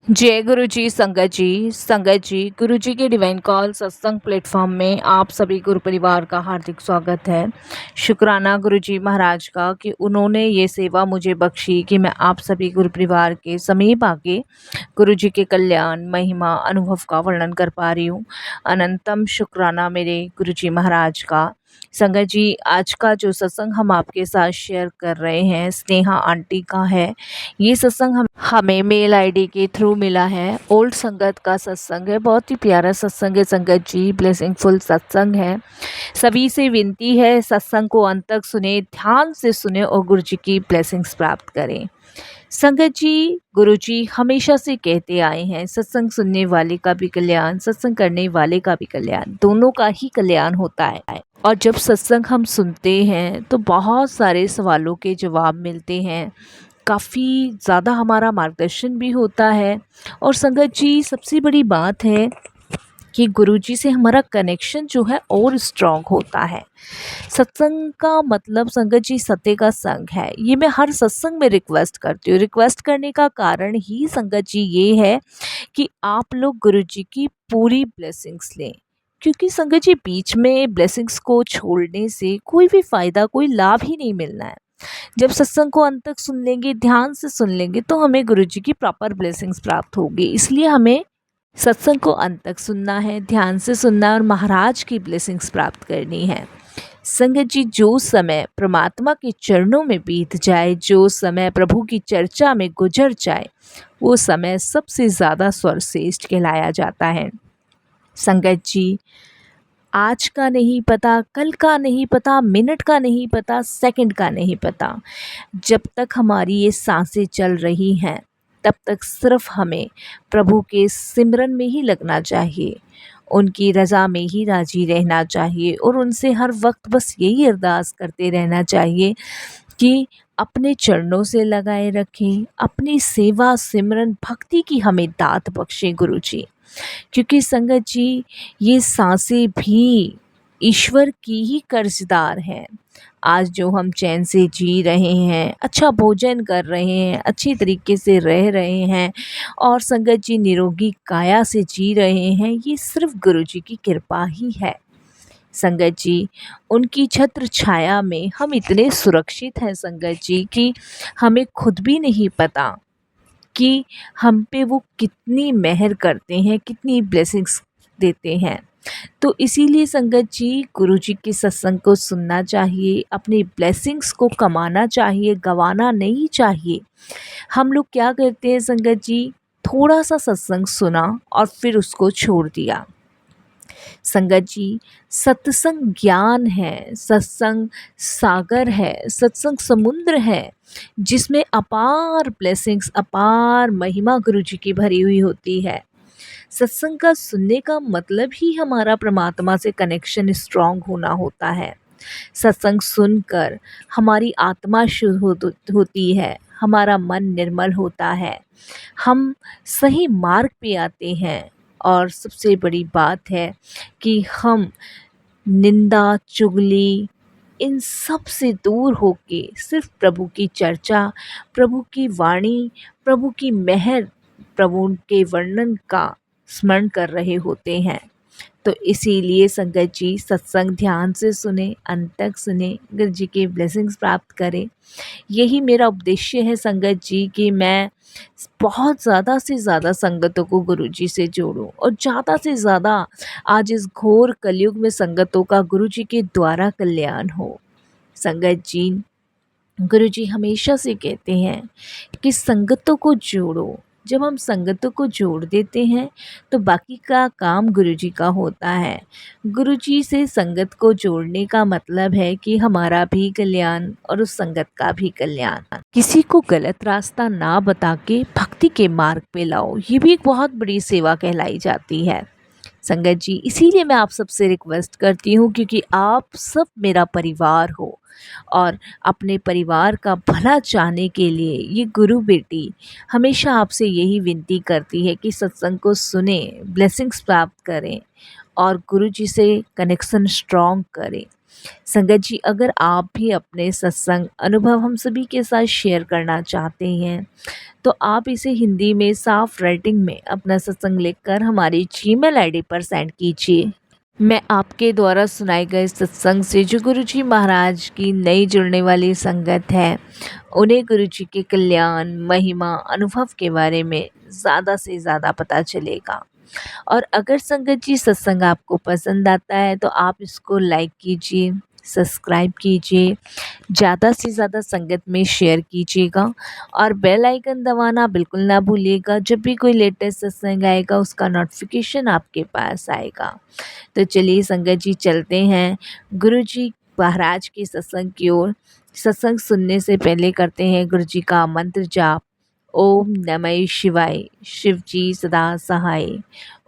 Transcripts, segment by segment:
जय गुरु जी, संगत जी, गुरु जी के डिवाइन कॉल सत्संग प्लेटफॉर्म में आप सभी गुरु परिवार का हार्दिक स्वागत है। शुक्राना गुरु जी महाराज का कि उन्होंने ये सेवा मुझे बख्शी कि मैं आप सभी गुरु परिवार के समीप आके गुरु जी के कल्याण महिमा अनुभव का वर्णन कर पा रही हूँ। अनंतम शुक्राना मेरे गुरु जी महाराज का। संगत जी, आज का जो सत्संग हम आपके साथ शेयर कर रहे हैं स्नेहा आंटी का है। ये सत्संग हमें मेल आईडी के थ्रू मिला है। ओल्ड संगत का सत्संग है, बहुत ही प्यारा सत्संग है संगत जी, ब्लेसिंगफुल सत्संग है। सभी से विनती है सत्संग को अंत तक सुने, ध्यान से सुने और गुरु जी की ब्लेसिंग्स प्राप्त करें। संगत जी, गुरु जी हमेशा से कहते आए हैं सत्संग सुनने वाले का भी कल्याण, सत्संग करने वाले का भी कल्याण, दोनों का ही कल्याण होता है। और जब सत्संग हम सुनते हैं तो बहुत सारे सवालों के जवाब मिलते हैं, काफ़ी ज़्यादा हमारा मार्गदर्शन भी होता है। और संगत जी, सबसे बड़ी बात है कि गुरुजी से हमारा कनेक्शन जो है और स्ट्रॉन्ग होता है। सत्संग का मतलब संगत जी सत्य का संग है, ये मैं हर सत्संग में रिक्वेस्ट करती हूँ। रिक्वेस्ट करने का कारण ही संगत जी ये है कि आप लोग गुरुजी की पूरी ब्लेसिंग्स लें, क्योंकि संगत जी बीच में ब्लेसिंग्स को छोड़ने से कोई भी फ़ायदा, कोई लाभ ही नहीं मिलना है। जब सत्संग को अंत तक सुन लेंगे, ध्यान से सुन लेंगे, तो हमें गुरुजी की प्रॉपर ब्लेसिंग्स प्राप्त होगी। इसलिए हमें सत्संग को अंत तक सुनना है, ध्यान से सुनना है और महाराज की ब्लेसिंग्स प्राप्त करनी है। संगत जी, जो समय परमात्मा के चरणों में बीत जाए, जो समय प्रभु की चर्चा में गुजर जाए, वो समय सबसे ज़्यादा सर्वश्रेष्ठ कहलाया जाता है। संगत जी, आज का नहीं पता, कल का नहीं पता, मिनट का नहीं पता, सेकंड का नहीं पता। जब तक हमारी ये सांसें चल रही हैं तब तक सिर्फ हमें प्रभु के सिमरन में ही लगना चाहिए, उनकी रज़ा में ही राजी रहना चाहिए और उनसे हर वक्त बस यही अरदास करते रहना चाहिए कि अपने चरणों से लगाए रखें, अपनी सेवा सिमरन भक्ति की हमें दात बख्शें गुरु जी। क्योंकि संगत जी, ये सांसें भी ईश्वर की ही कर्जदार हैं। आज जो हम चैन से जी रहे हैं, अच्छा भोजन कर रहे हैं, अच्छी तरीके से रह रहे हैं और संगत जी निरोगी काया से जी रहे हैं, ये सिर्फ गुरु जी की कृपा ही है। संगत जी, उनकी छत्र छाया में हम इतने सुरक्षित हैं संगत जी कि हमें खुद भी नहीं पता कि हम पे वो कितनी मेहर करते हैं, कितनी ब्लेसिंग्स देते हैं। तो इसीलिए संगत जी, गुरु जी के सत्संग को सुनना चाहिए, अपनी ब्लेसिंग्स को कमाना चाहिए, गंवाना नहीं चाहिए। हम लोग क्या करते हैं संगत जी, थोड़ा सा सत्संग सुना और फिर उसको छोड़ दिया। संगत जी, सत्संग ज्ञान है, सत्संग सागर है, सत्संग समुद्र है, जिसमें अपार ब्लेसिंग्स, अपार महिमा गुरु जी की भरी हुई होती है। सत्संग का सुनने का मतलब ही हमारा परमात्मा से कनेक्शन स्ट्रांग होना होता है। सत्संग सुनकर हमारी आत्मा शुद्ध होती है, हमारा मन निर्मल होता है, हम सही मार्ग पे आते हैं। और सबसे बड़ी बात है कि हम निंदा, चुगली, इन सब से दूर होके सिर्फ प्रभु की चर्चा, प्रभु की वाणी, प्रभु की मेहर, प्रभु के वर्णन का स्मरण कर रहे होते हैं। तो इसीलिए संगत जी, सत्संग ध्यान से सुने, अंत तक सुने, गुरु जी की ब्लेसिंग्स प्राप्त करें। यही मेरा उद्देश्य है संगत जी कि मैं बहुत ज़्यादा से ज़्यादा संगतों को गुरु जी से जोड़ूं और ज़्यादा से ज़्यादा आज इस घोर कलयुग में संगतों का गुरु जी के द्वारा कल्याण हो। संगत जी, गुरु जी हमेशा से कहते हैं कि संगतों को जोड़ो। जब हम संगतों को जोड़ देते हैं तो बाकी का काम गुरु जी का होता है। गुरु जी से संगत को जोड़ने का मतलब है कि हमारा भी कल्याण और उस संगत का भी कल्याण। किसी को गलत रास्ता ना बता के भक्ति के मार्ग पे लाओ, ये भी एक बहुत बड़ी सेवा कहलाई जाती है। संगत जी, इसीलिए मैं आप सबसे रिक्वेस्ट करती हूँ, क्योंकि आप सब मेरा परिवार हो और अपने परिवार का भला चाहने के लिए ये गुरु बेटी हमेशा आपसे यही विनती करती है कि सत्संग को सुने, ब्लेसिंग्स प्राप्त करें और गुरु जी से कनेक्शन स्ट्रॉन्ग करें। संगत जी, अगर आप भी अपने सत्संग अनुभव हम सभी के साथ शेयर करना चाहते हैं तो आप इसे हिंदी में साफ राइटिंग में अपना सत्संग लिखकर हमारी जीमेल आईडी पर सेंड कीजिए। मैं आपके द्वारा सुनाए गए सत्संग से जो गुरुजी महाराज की नई जुड़ने वाली संगत है, उन्हें गुरुजी के कल्याण, महिमा, अनुभव के बारे में ज़्यादा से ज़्यादा पता चलेगा। और अगर संगत जी सत्संग आपको पसंद आता है तो आप इसको लाइक कीजिए, सब्सक्राइब कीजिए, ज़्यादा से ज़्यादा संगत में शेयर कीजिएगा और बेल आइकन दबाना बिल्कुल ना भूलिएगा। जब भी कोई लेटेस्ट सत्संग आएगा उसका नोटिफिकेशन आपके पास आएगा। तो चलिए संगत जी चलते हैं गुरुजी महाराज के सत्संग की ओर। सत्संग सुनने से पहले करते हैं गुरुजी का मंत्र जाप। ओम नमः शिवाय, शिव जी सदा सहाय।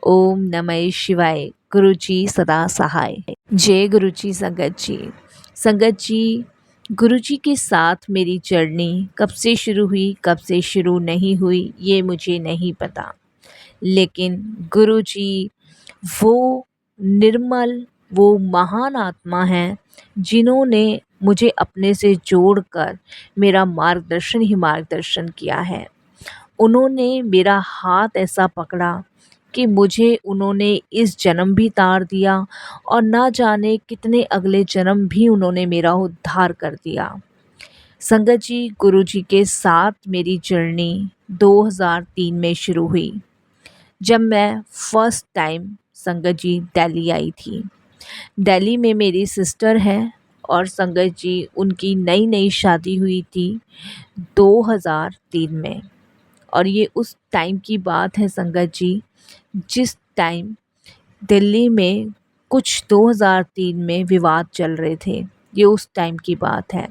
ओम नमः शिवाय, गुरुजी सदा सहाय। जय गुरुजी। संगत जी, गुरुजी के साथ मेरी जर्नी कब से शुरू हुई, कब से शुरू नहीं हुई, ये मुझे नहीं पता। लेकिन गुरुजी वो निर्मल, वो महान आत्मा हैं जिन्होंने मुझे अपने से जोड़कर मेरा मार्गदर्शन ही मार्गदर्शन किया है। उन्होंने मेरा हाथ ऐसा पकड़ा कि मुझे उन्होंने इस जन्म भी तार दिया और ना जाने कितने अगले जन्म भी उन्होंने मेरा उद्धार कर दिया। संगत जी, गुरुजी के साथ मेरी जर्नी 2003 में शुरू हुई, जब मैं फर्स्ट टाइम संगत जी दिल्ली आई थी। दिल्ली में मेरी सिस्टर है और संगत जी उनकी नई नई शादी हुई थी 2003 में। और ये उस टाइम की बात है संगत जी, जिस टाइम दिल्ली में कुछ 2003 में विवाद चल रहे थे। ये उस टाइम की बात है।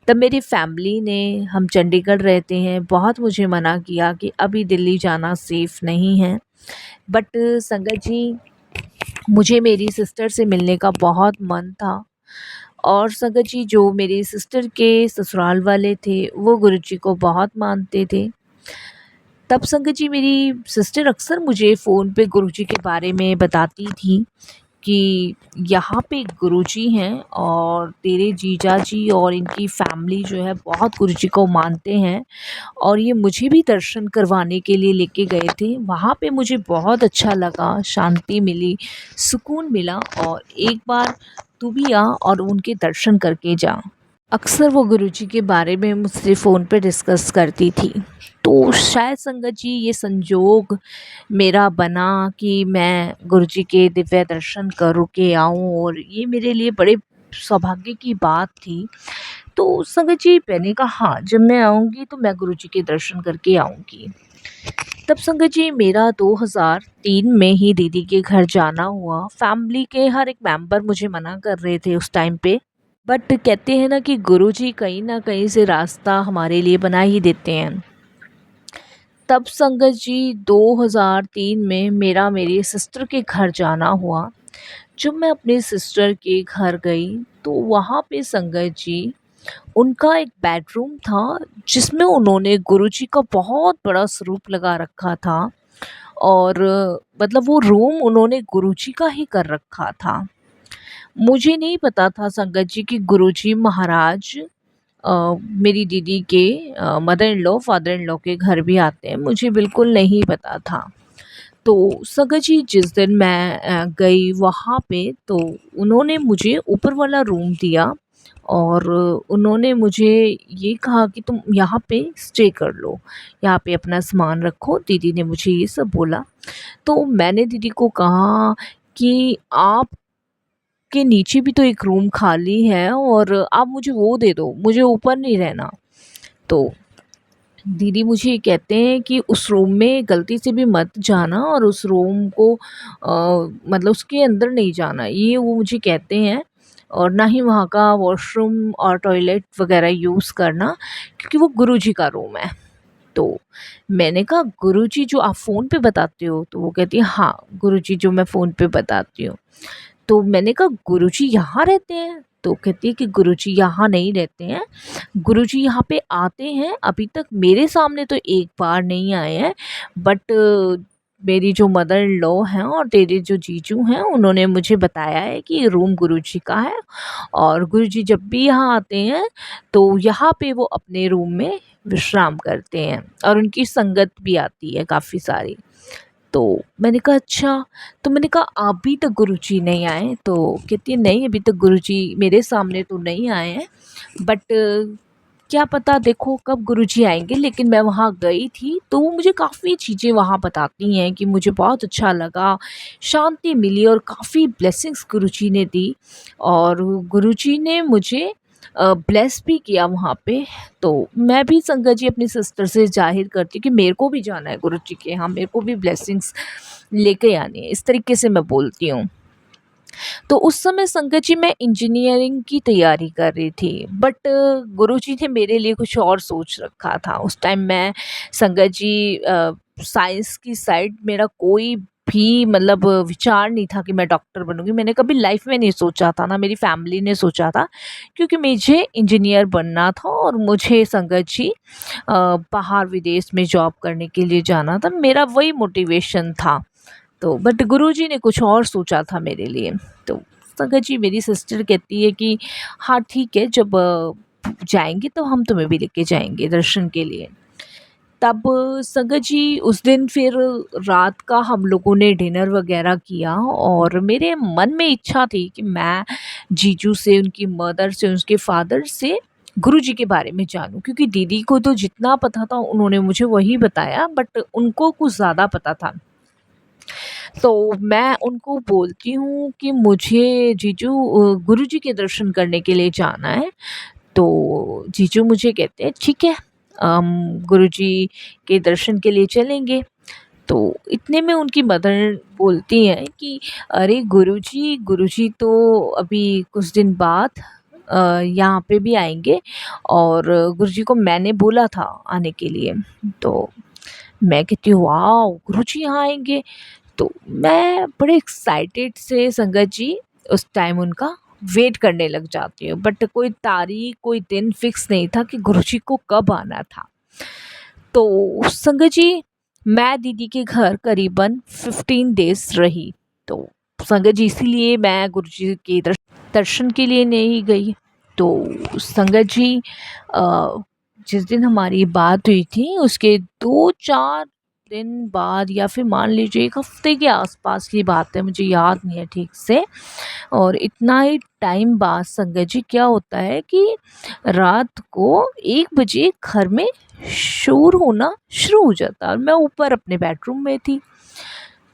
तब मेरी फैमिली ने, हम चंडीगढ़ रहते हैं, बहुत मुझे मना किया कि अभी दिल्ली जाना सेफ़ नहीं है। बट संगत जी, मुझे मेरी सिस्टर से मिलने का बहुत मन था। और संगत जी, जो मेरी सिस्टर के ससुराल वाले थे वो गुरुजी को बहुत मानते थे। तब संगत जी मेरी सिस्टर अक्सर मुझे फ़ोन पे गुरुजी के बारे में बताती थी कि यहाँ पे गुरुजी हैं और तेरे जीजा जी और इनकी फैमिली जो है बहुत गुरुजी को मानते हैं। और ये मुझे भी दर्शन करवाने के लिए लेके गए थे। वहाँ पे मुझे बहुत अच्छा लगा, शांति मिली, सुकून मिला। और एक बार तू भी आ और उनके दर्शन करके जा। अक्सर वो गुरुजी के बारे में मुझसे फ़ोन पे डिस्कस करती थी। तो शायद संगत जी ये संजोग मेरा बना कि मैं गुरुजी के दिव्य दर्शन कर के आऊँ, और ये मेरे लिए बड़े सौभाग्य की बात थी। तो संगत जी मैंने कहा हाँ, जब मैं आऊँगी तो मैं गुरुजी के दर्शन करके आऊँगी। तब संगत जी मेरा 2003 में ही दीदी के घर जाना हुआ। फैमिली के हर एक मेंबर मुझे मना कर रहे थे उस टाइम पे। बट कहते हैं ना कि गुरुजी कहीं ना कहीं से रास्ता हमारे लिए बना ही देते हैं। तब संगत जी 2003 में मेरा मेरी सिस्टर के घर जाना हुआ। जब मैं अपनी सिस्टर के घर गई तो वहाँ पे संगत जी उनका एक बेडरूम था जिसमें उन्होंने गुरुजी का बहुत बड़ा स्वरूप लगा रखा था। और मतलब वो रूम उन्होंने गुरुजी का ही कर रखा था। मुझे नहीं पता था संगत जी कि गुरुजी महाराज मेरी दीदी के mother in law father in law के घर भी आते हैं, मुझे बिल्कुल नहीं पता था। तो संगत जी जिस दिन मैं गई वहाँ पे तो उन्होंने मुझे ऊपर वाला रूम दिया और उन्होंने मुझे ये कहा कि तुम यहाँ पे स्टे कर लो, यहाँ पे अपना सामान रखो। दीदी ने मुझे ये सब बोला। तो मैंने दीदी को कहा कि आप के नीचे भी तो एक रूम खाली है और आप मुझे वो दे दो, मुझे ऊपर नहीं रहना। तो दीदी मुझे कहते हैं कि उस रूम में गलती से भी मत जाना और उस रूम को मतलब उसके अंदर नहीं जाना, ये वो मुझे कहते हैं। और ना ही वहाँ का वॉशरूम और टॉयलेट वगैरह यूज़ करना, क्योंकि वो गुरुजी का रूम है। तो मैंने कहा गुरुजी जो आप फ़ोन पे बताते हो? तो वो कहती है हाँ, गुरुजी जो मैं फ़ोन पे बताती हूँ। तो मैंने कहा गुरुजी यहाँ रहते हैं? तो कहती है कि गुरुजी यहाँ नहीं रहते हैं, गुरुजी यहाँ पे आते हैं। अभी तक मेरे सामने तो एक बार नहीं आए हैं, बट मेरी जो मदर इन लॉ हैं और तेरे जो जीजू हैं उन्होंने मुझे बताया है कि ये रूम गुरुजी का है और गुरुजी जब भी यहाँ आते हैं तो यहाँ पे वो अपने रूम में विश्राम करते हैं और उनकी संगत भी आती है काफ़ी सारी। तो मैंने कहा अच्छा, तो मैंने कहा अभी तक गुरुजी नहीं आए? तो कहती है नहीं, अभी तक गुरुजी मेरे सामने तो नहीं आए हैं, बट क्या पता देखो कब गुरुजी आएंगे। लेकिन मैं वहाँ गई थी तो वो मुझे काफ़ी चीज़ें वहाँ बताती हैं कि मुझे बहुत अच्छा लगा, शांति मिली और काफ़ी ब्लेसिंग्स गुरुजी ने दी और गुरुजी ने मुझे ब्लेस भी किया वहाँ पे। तो मैं भी संगत जी अपनी सिस्टर से ज़ाहिर करती हूँ कि मेरे को भी जाना है गुरुजी के यहाँ, मेरे को भी ब्लेसिंग्स लेके आनी है, इस तरीके से मैं बोलती हूँ। तो उस समय संगत जी मैं इंजीनियरिंग की तैयारी कर रही थी, बट गुरुजी ने मेरे लिए कुछ और सोच रखा था। उस टाइम मैं संगत जी साइंस की साइड मेरा कोई भी मतलब विचार नहीं था कि मैं डॉक्टर बनूंगी। मैंने कभी लाइफ में नहीं सोचा था, ना मेरी फैमिली ने सोचा था, क्योंकि मुझे इंजीनियर बनना था और मुझे संगत जी बाहर विदेश में जॉब करने के लिए जाना था। मेरा वही मोटिवेशन था। तो बट गुरुजी ने कुछ और सोचा था मेरे लिए। तो संगत जी मेरी सिस्टर कहती है कि हाँ ठीक है, जब जाएंगे तो हम तुम्हें भी लेके जाएंगे दर्शन के लिए। तब संगत जी उस दिन फिर रात का हम लोगों ने डिनर वगैरह किया और मेरे मन में इच्छा थी कि मैं जीजू से, उनकी मदर से, उनके फादर से गुरुजी के बारे में जानूं, क्योंकि दीदी को तो जितना पता था उन्होंने मुझे वही बताया, बट उनको कुछ ज़्यादा पता था। तो मैं उनको बोलती हूँ कि मुझे जीजू गुरुजी के दर्शन करने के लिए जाना है। तो जीजू मुझे कहते हैं ठीक है, हम गुरुजी के दर्शन के लिए चलेंगे। तो इतने में उनकी मदर बोलती हैं कि अरे गुरुजी, गुरुजी तो अभी कुछ दिन बाद यहाँ पे भी आएंगे और गुरुजी को मैंने बोला था आने के लिए। तो मैं कहती हूँ वाह, गुरुजी यहाँ आएंगे। तो मैं बड़े एक्साइटेड से संगत जी उस टाइम उनका वेट करने लग जाती हूँ, बट कोई तारीख, कोई दिन फिक्स नहीं था कि गुरुजी को कब आना था। तो संगत जी मैं दीदी के घर करीबन 15 डेज रही। तो संगत जी इसीलिए मैं गुरुजी के दर्शन के लिए नहीं गई। तो संगत जी जिस दिन हमारी बात हुई थी उसके 2-4 दिन बाद या फिर मान लीजिए 1 हफ्ते के आसपास की बात है, मुझे याद नहीं है ठीक से। और इतना ही टाइम बाद संगत जी क्या होता है कि रात को 1 बजे घर में शोर होना शुरू हो जाता है और मैं ऊपर अपने बेडरूम में थी।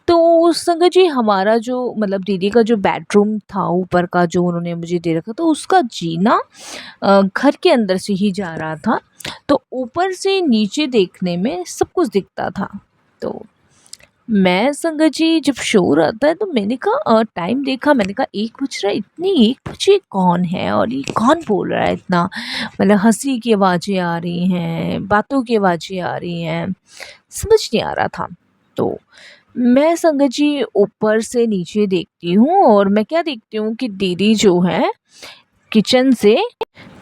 तो संगत जी हमारा जो मतलब दीदी का जो बेडरूम था ऊपर का, जो उन्होंने मुझे दे रखा था, उसका जीना घर के अंदर से ही जा रहा था। तो ऊपर से नीचे देखने में सब कुछ दिखता था। तो मैं संगत जी जब शोर आता है तो मैंने कहा टाइम देखा, मैंने कहा 1 बज रहा है, इतनी 1 बजे कौन है और ये कौन बोल रहा है इतना, मतलब हंसी की आवाज़ें आ रही हैं, बातों की आवाज़ें आ रही हैं, समझ नहीं आ रहा था। तो मैं संगत जी ऊपर से नीचे देखती हूँ और मैं क्या देखती हूँ कि दीदी जो है किचन से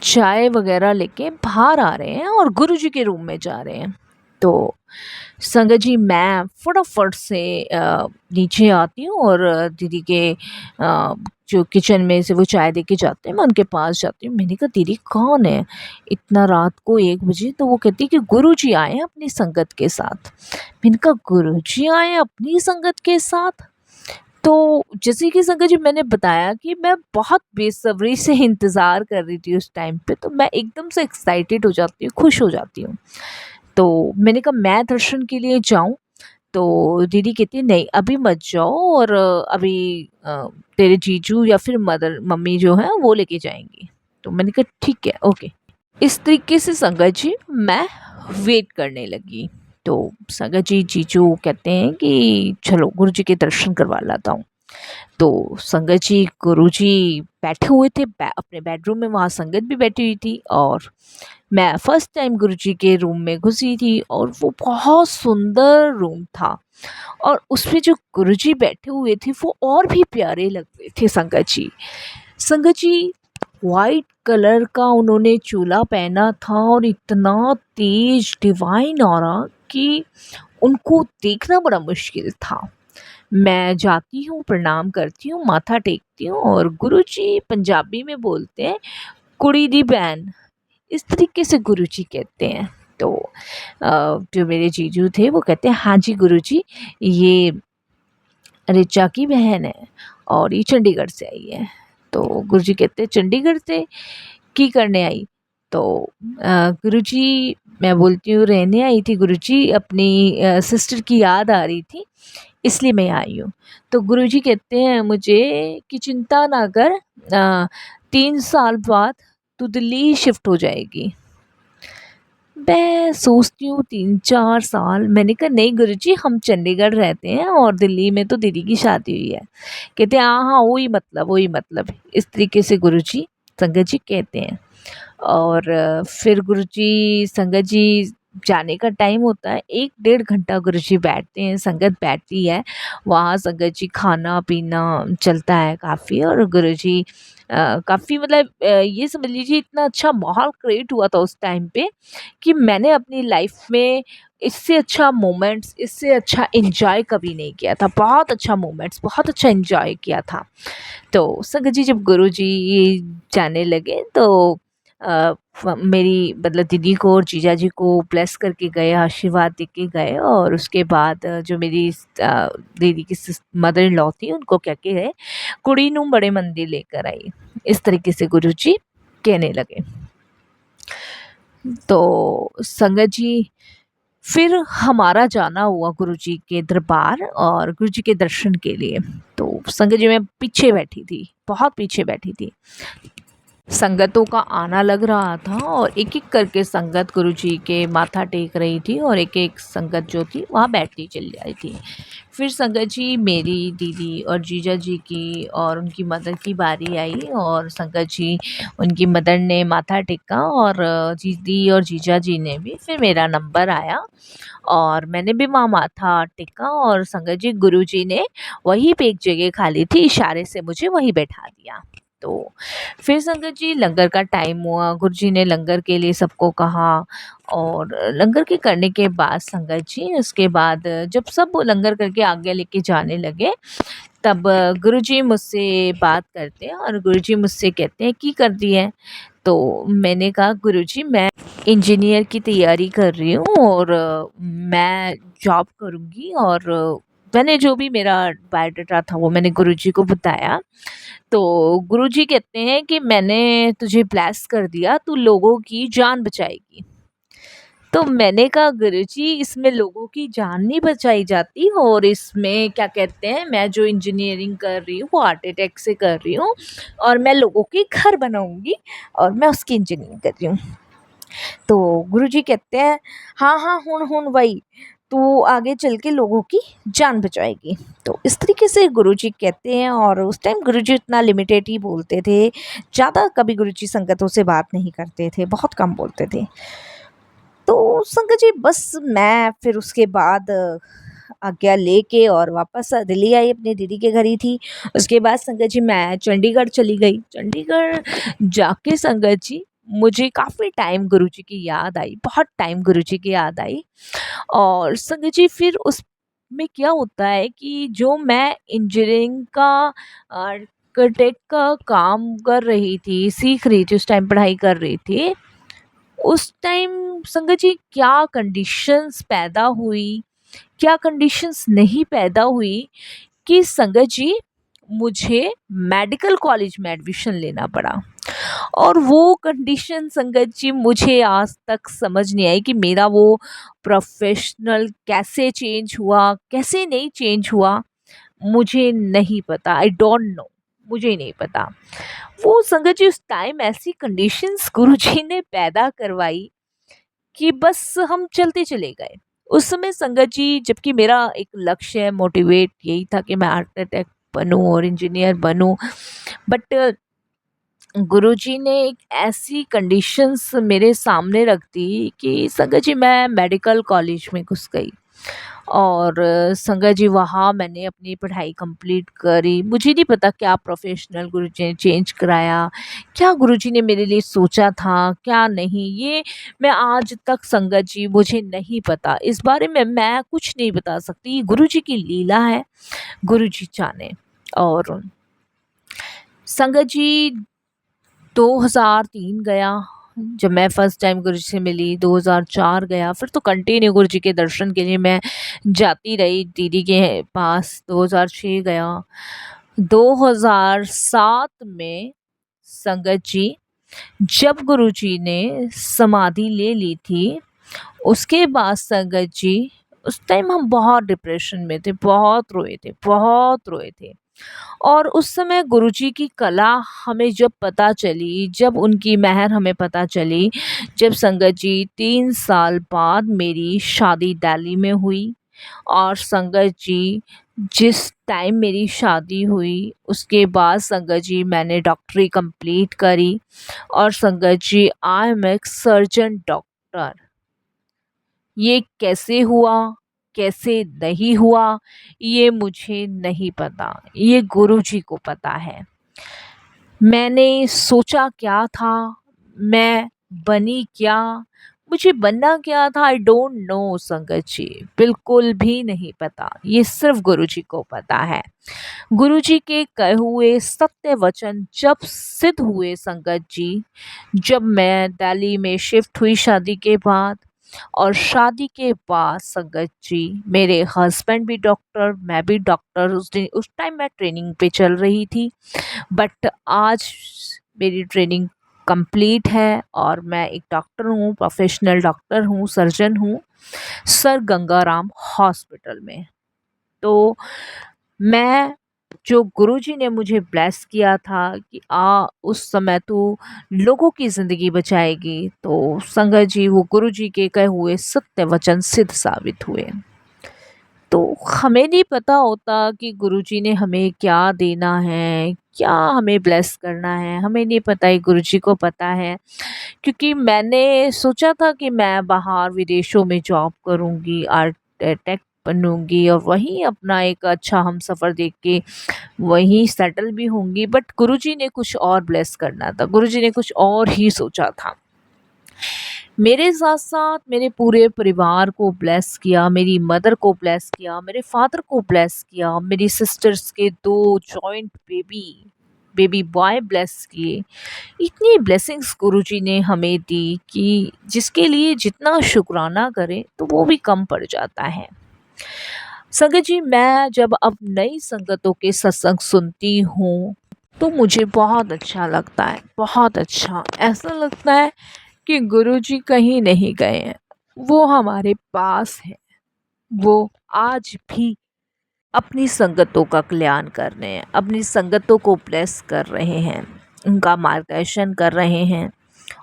चाय वगैरह लेके बाहर आ रहे हैं और गुरुजी के रूम में जा रहे हैं। तो संगत जी मैं फटाफट से नीचे आती हूँ और दीदी के जो किचन में से वो चाय दे के जाते हैं, मैं उनके पास जाती हूँ। मैंने कहा दीदी कौन है इतना रात को 1 बजे? तो वो कहती है कि गुरुजी आए हैं अपनी संगत के साथ। मैंने कहा गुरुजी आए हैं अपनी संगत के साथ? तो जैसे कि संगत जी मैंने बताया कि मैं बहुत बेसब्री से इंतज़ार कर रही थी उस टाइम पे, तो मैं एकदम से एक्साइटेड हो जाती हूँ, खुश हो जाती हूँ। तो मैंने कहा मैं दर्शन के लिए जाऊँ? तो दीदी कहती है नहीं अभी मत जाओ और अभी तेरे जीजू या फिर मदर मम्मी जो है वो लेके जाएंगी। तो मैंने कहा ठीक है, ओके। इस तरीके से संगत जी मैं वेट करने लगी। तो संगत जी जीजू कहते हैं कि चलो गुरुजी के दर्शन करवा लाता हूँ। तो संगत जी गुरुजी बैठे हुए थे अपने बेडरूम में, वहाँ संगत भी बैठी हुई थी और मैं फर्स्ट टाइम गुरुजी के रूम में घुसी थी और वो बहुत सुंदर रूम था और उसमें जो गुरुजी बैठे हुए थे वो और भी प्यारे लग रहे थे संगत जी। संगत जी वाइट कलर का उन्होंने चोला पहना था और इतना तेज डिवाइन ऑरा कि उनको देखना बड़ा मुश्किल था। मैं जाती हूँ, प्रणाम करती हूँ, माथा टेकती हूँ और गुरुजी पंजाबी में बोलते हैं, "कुड़ी दी भैन", इस तरीके से गुरुजी कहते हैं। तो जो मेरे जीजू थे वो कहते हैं, "हाँ जी गुरुजी, ये ऋचा की बहन है और ये चंडीगढ़ से आई है।" तो गुरुजी कहते हैं, "चंडीगढ़ से की करने आई?" तो गुरुजी, मैं बोलती हूँ, "रहने आई थी गुरुजी, अपनी सिस्टर की याद आ रही थी, इसलिए मैं आई हूँ।" तो गुरुजी कहते हैं मुझे कि चिंता ना कर, 3 साल बाद तू दिल्ली ही शिफ्ट हो जाएगी। मैं सोचती हूँ 3-4 साल, मैंने कहा नहीं गुरुजी, हम चंडीगढ़ रहते हैं और दिल्ली में तो दीदी की शादी हुई है। कहते हैं हाँ, हाँ, वही मतलब। इस तरीके से गुरुजी, संगत जी कहते हैं। और फिर गुरुजी, संगत जी जाने का टाइम होता है, 1 डेढ़ घंटा गुरुजी बैठते हैं, संगत बैठती है। वहाँ संगत जी खाना-पीना चलता है काफ़ी, और गुरुजी काफ़ी मतलब ये समझ लीजिए इतना अच्छा माहौल क्रिएट हुआ था उस टाइम पे कि मैंने अपनी लाइफ में इससे अच्छा मोमेंट्स, इससे अच्छा एन्जॉय कभी नहीं किया था। बहुत अच्छा मोमेंट्स, बहुत अच्छा एन्जॉय किया था। तो संगत जी जब गुरुजी जाने लगे तो मेरी मतलब दीदी को और जीजा जी को ब्लेस करके गए, आशीर्वाद दे के गए, और उसके बाद जो मेरी दीदी की मदर इन लॉ थी उनको कह के गए, कुड़ी नू बड़े मंदिर लेकर आई। इस तरीके से गुरुजी कहने लगे। तो संगत जी, फिर हमारा जाना हुआ गुरुजी के दरबार और गुरुजी के दर्शन के लिए। तो संगत जी, मैं पीछे बैठी थी, बहुत पीछे बैठी थी। संगतों का आना लग रहा था और एक-एक करके संगत गुरुजी के माथा टेक रही थी और एक-एक संगत जो थी वहाँ बैठती चली जा रही थी। फिर संगत जी, मेरी दीदी और जीजा जी की और उनकी मदर की बारी आई और संगत जी, उनकी मदर ने माथा टेका और दीदी और जीजा जी ने भी। फिर मेरा नंबर आया और मैंने भी वहाँ माथा टेका और संगत जी, गुरुजी ने वहीं पे एक जगह खाली थी, इशारे से मुझे वहीं बैठा दिया। तो फिर संगत जी, लंगर का टाइम हुआ, गुरुजी ने लंगर के लिए सबको कहा और लंगर के करने के बाद संगत जी, उसके बाद जब सब वो लंगर करके आगे लेके जाने लगे, तब गुरुजी मुझसे बात करते हैं और गुरुजी मुझसे कहते हैं, "की कर दी है?" तो मैंने कहा, "गुरुजी, मैं इंजीनियर की तैयारी कर रही हूँ और मैं जॉब करूँगी", और मैंने जो भी मेरा बायोडाटा था वो मैंने गुरुजी को बताया। तो गुरुजी कहते हैं कि मैंने तुझे ब्लेस कर दिया, तू लोगों की जान बचाएगी। तो मैंने कहा, गुरुजी, इसमें लोगों की जान नहीं बचाई जाती, और इसमें क्या कहते हैं, मैं जो इंजीनियरिंग कर रही हूँ वो आर्किटेक्ट से कर रही हूँ और मैं लोगों के घर बनाऊंगी और मैं उसकी इंजीनियरिंग कर रही हूँ। तो गुरुजी कहते हैं, हाँ हाँ, हुन हुन वही, तू आगे चल के लोगों की जान बचाएगी। तो इस तरीके से गुरुजी कहते हैं, और उस टाइम गुरुजी इतना लिमिटेड ही बोलते थे, ज़्यादा कभी गुरुजी संगतों से बात नहीं करते थे, बहुत कम बोलते थे। तो संगत जी, बस मैं फिर उसके बाद आज्ञा लेके और वापस दिल्ली आई, अपनी दीदी के घर ही थी। उसके बाद संगत जी, मैं चंडीगढ़ चली गई। चंडीगढ़ जाके संगत जी, मुझे काफ़ी टाइम गुरुजी की याद आई, बहुत टाइम गुरुजी की याद आई। और संगत जी, फिर उसमें क्या होता है कि जो मैं इंजीनियरिंग का आर्किटेक्ट का काम कर रही थी, सीख रही थी, उस टाइम पढ़ाई कर रही थी, उस टाइम संगत जी क्या कंडीशंस पैदा हुई, क्या कंडीशंस नहीं पैदा हुई कि संगत जी, मुझे मेडिकल कॉलेज में एडमिशन लेना पड़ा। और वो कंडीशन संगत जी, मुझे आज तक समझ नहीं आई कि मेरा वो प्रोफेशनल कैसे चेंज हुआ, कैसे नहीं चेंज हुआ, मुझे नहीं पता। आई डोंट नो, मुझे नहीं पता। वो संगत जी, उस टाइम ऐसी कंडीशंस गुरुजी ने पैदा करवाई कि बस हम चलते चले गए। उस समय संगत जी, जबकि मेरा एक लक्ष्य मोटिवेट यही था कि मैं आर्किटेक्ट बनूं और इंजीनियर बनूं, बट गुरुजी ने एक ऐसी कंडीशंस मेरे सामने रख दी कि संगत जी, मैं मेडिकल कॉलेज में घुस गई और संगत जी वहाँ मैंने अपनी पढ़ाई कंप्लीट करी। मुझे नहीं पता क्या प्रोफ़ेशनल गुरुजी ने चेंज कराया, क्या गुरुजी ने मेरे लिए सोचा था, क्या नहीं, ये मैं आज तक संगत जी मुझे नहीं पता। इस बारे में मैं कुछ नहीं बता सकती, ये गुरुजी की लीला है, गुरुजी जाने। और संगत जी 2003 गया, जब मैं फर्स्ट टाइम गुरुजी से मिली, 2004 गया, फिर तो कंटिन्यू गुरुजी के दर्शन के लिए मैं जाती रही दीदी के पास। 2006 गया, 2007 में संगत जी जब गुरुजी ने समाधि ले ली थी, उसके बाद संगत जी उस टाइम हम बहुत डिप्रेशन में थे, बहुत रोए थे, बहुत रोए थे। और उस समय गुरुजी की कला हमें जब पता चली, जब उनकी मेहर हमें पता चली, जब संगत जी 3 साल बाद मेरी शादी दिल्ली में हुई। और संगत जी जिस टाइम मेरी शादी हुई, उसके बाद संगत जी मैंने डॉक्टरी कंप्लीट करी। और संगत जी I am a surgeon doctor. ये कैसे हुआ, कैसे नहीं हुआ, ये मुझे नहीं पता, ये गुरुजी को पता है। मैंने सोचा क्या था, मैं बनी क्या, मुझे बनना क्या था, आई डोंट नो संगत जी, बिल्कुल भी नहीं पता, ये सिर्फ गुरुजी को पता है। गुरुजी के कहे हुए सत्य वचन जब सिद्ध हुए संगत जी, जब मैं दिल्ली में शिफ्ट हुई शादी के बाद। और शादी के बाद संगत जी मेरे हस्बैंड भी डॉक्टर, मैं भी डॉक्टर, उस टाइम मैं ट्रेनिंग पे चल रही थी। बट आज मेरी ट्रेनिंग कंप्लीट है और मैं एक डॉक्टर हूँ, प्रोफेशनल डॉक्टर हूँ, सर्जन हूँ, सर गंगाराम हॉस्पिटल में। तो मैं जो गुरुजी ने मुझे ब्लेस किया था कि उस समय तू लोगों की ज़िंदगी बचाएगी, तो संगत जी वो गुरुजी के कहे हुए सत्य वचन सिद्ध साबित हुए। तो हमें नहीं पता होता कि गुरुजी ने हमें क्या देना है, क्या हमें ब्लेस करना है, हमें नहीं पता, ये गुरुजी को पता है। क्योंकि मैंने सोचा था कि मैं बाहर विदेशों में जॉब करूँगी, आर्किटेक्ट बनूँगी और वहीं अपना एक अच्छा हमसफ़र देख के वहीं सेटल भी होंगी। बट गुरुजी ने कुछ और ब्लेस करना था, गुरुजी ने कुछ और ही सोचा था। मेरे साथ-साथ मेरे पूरे परिवार को ब्लेस किया, मेरी मदर को ब्लेस किया, मेरे फादर को ब्लेस किया, मेरी सिस्टर्स के 2 जॉइंट बेबी बॉय ब्लेस किए। इतनी ब्लेसिंग्स गुरुजी ने हमें दी कि जिसके लिए जितना शुक्राना करें तो वो भी कम पड़ जाता है। संगत जी मैं जब अब नई संगतों के सत्संग सुनती हूँ, तो मुझे बहुत अच्छा लगता है, बहुत अच्छा। ऐसा लगता है कि गुरुजी कहीं नहीं गए हैं, वो हमारे पास हैं। वो आज भी अपनी संगतों का कल्याण कर रहे हैं, अपनी संगतों को ब्लेस कर रहे हैं, उनका मार्गदर्शन कर रहे हैं,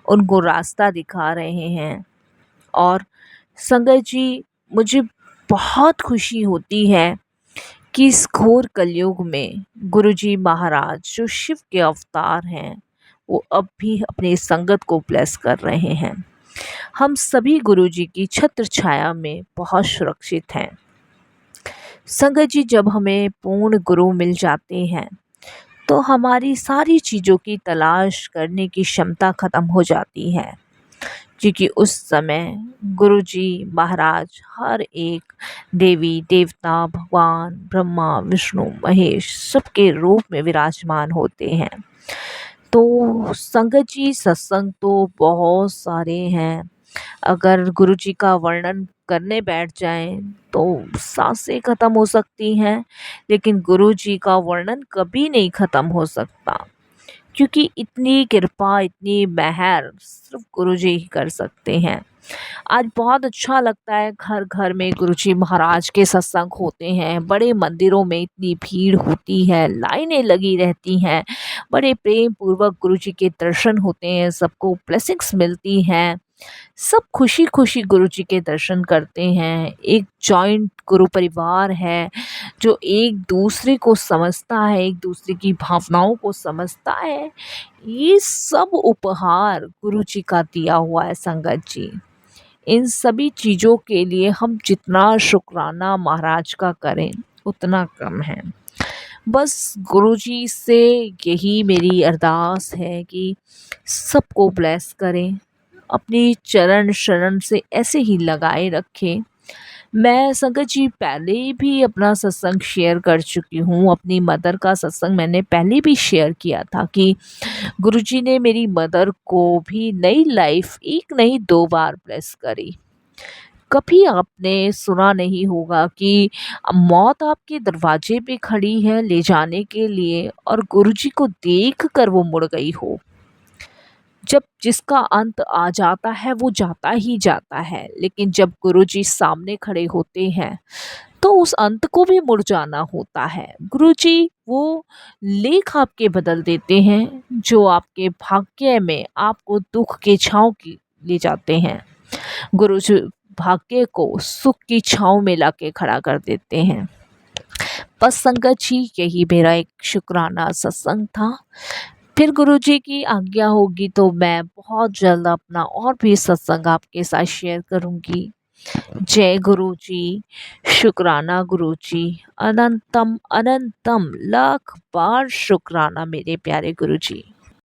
उनको रास्ता दिखा रहे हैं। और संगत जी मुझे बहुत खुशी होती है कि इस घोर कलयुग में गुरुजी महाराज जो शिव के अवतार हैं, वो अब भी अपनी संगत को ब्लेस कर रहे हैं। हम सभी गुरुजी की छत्र छाया में बहुत सुरक्षित हैं। संगत जी जब हमें पूर्ण गुरु मिल जाते हैं, तो हमारी सारी चीज़ों की तलाश करने की क्षमता ख़त्म हो जाती है। क्योंकि उस समय गुरुजी महाराज हर एक देवी देवता, भगवान ब्रह्मा विष्णु महेश सबके रूप में विराजमान होते हैं। तो संगत जी सत्संग तो बहुत सारे हैं, अगर गुरुजी का वर्णन करने बैठ जाएं तो सांसें ख़त्म हो सकती हैं, लेकिन गुरुजी का वर्णन कभी नहीं ख़त्म हो सकता। क्योंकि इतनी कृपा, इतनी मेहर सिर्फ गुरुजी ही कर सकते हैं। आज बहुत अच्छा लगता है, घर घर में गुरुजी महाराज के सत्संग होते हैं, बड़े मंदिरों में इतनी भीड़ होती है, लाइनें लगी रहती हैं, बड़े प्रेम पूर्वक गुरुजी के दर्शन होते हैं, सबको ब्लेसिंग्स मिलती हैं, सब खुशी खुशी गुरुजी के दर्शन करते हैं। एक जॉइंट गुरु परिवार है जो एक दूसरे को समझता है, एक दूसरे की भावनाओं को समझता है। ये सब उपहार गुरुजी का दिया हुआ है संगत जी। इन सभी चीज़ों के लिए हम जितना शुक्राना महाराज का करें उतना कम है। बस गुरुजी से यही मेरी अरदास है कि सबको ब्लेस करें, अपनी चरण शरण से ऐसे ही लगाए रखें। मैं संगत जी पहले भी अपना सत्संग शेयर कर चुकी हूँ, अपनी मदर का सत्संग मैंने पहले भी शेयर किया था कि गुरुजी ने मेरी मदर को भी नई लाइफ एक नहीं 2 बार ब्लेस करी। कभी आपने सुना नहीं होगा कि मौत आपके दरवाजे पे खड़ी है ले जाने के लिए और गुरुजी को देख कर वो मुड़ गई हो। जब जिसका अंत आ जाता है वो जाता ही जाता है, लेकिन जब गुरुजी सामने खड़े होते हैं तो उस अंत को भी मुड़ जाना होता है। गुरुजी वो लेख आपके बदल देते हैं जो आपके भाग्य में आपको दुख के छांव की ले जाते हैं। गुरुजी भाग्य को सुख की छांव में लाके खड़ा कर देते हैं। बस संगत जी यही मेरा एक शुक्राना सत्संग था। फिर गुरुजी की आज्ञा होगी तो मैं बहुत जल्द अपना और भी सत्संग आपके साथ शेयर करूंगी। जय गुरुजी, शुक्राना गुरुजी, अनंतम अनंतम लाख बार शुक्राना मेरे प्यारे गुरुजी।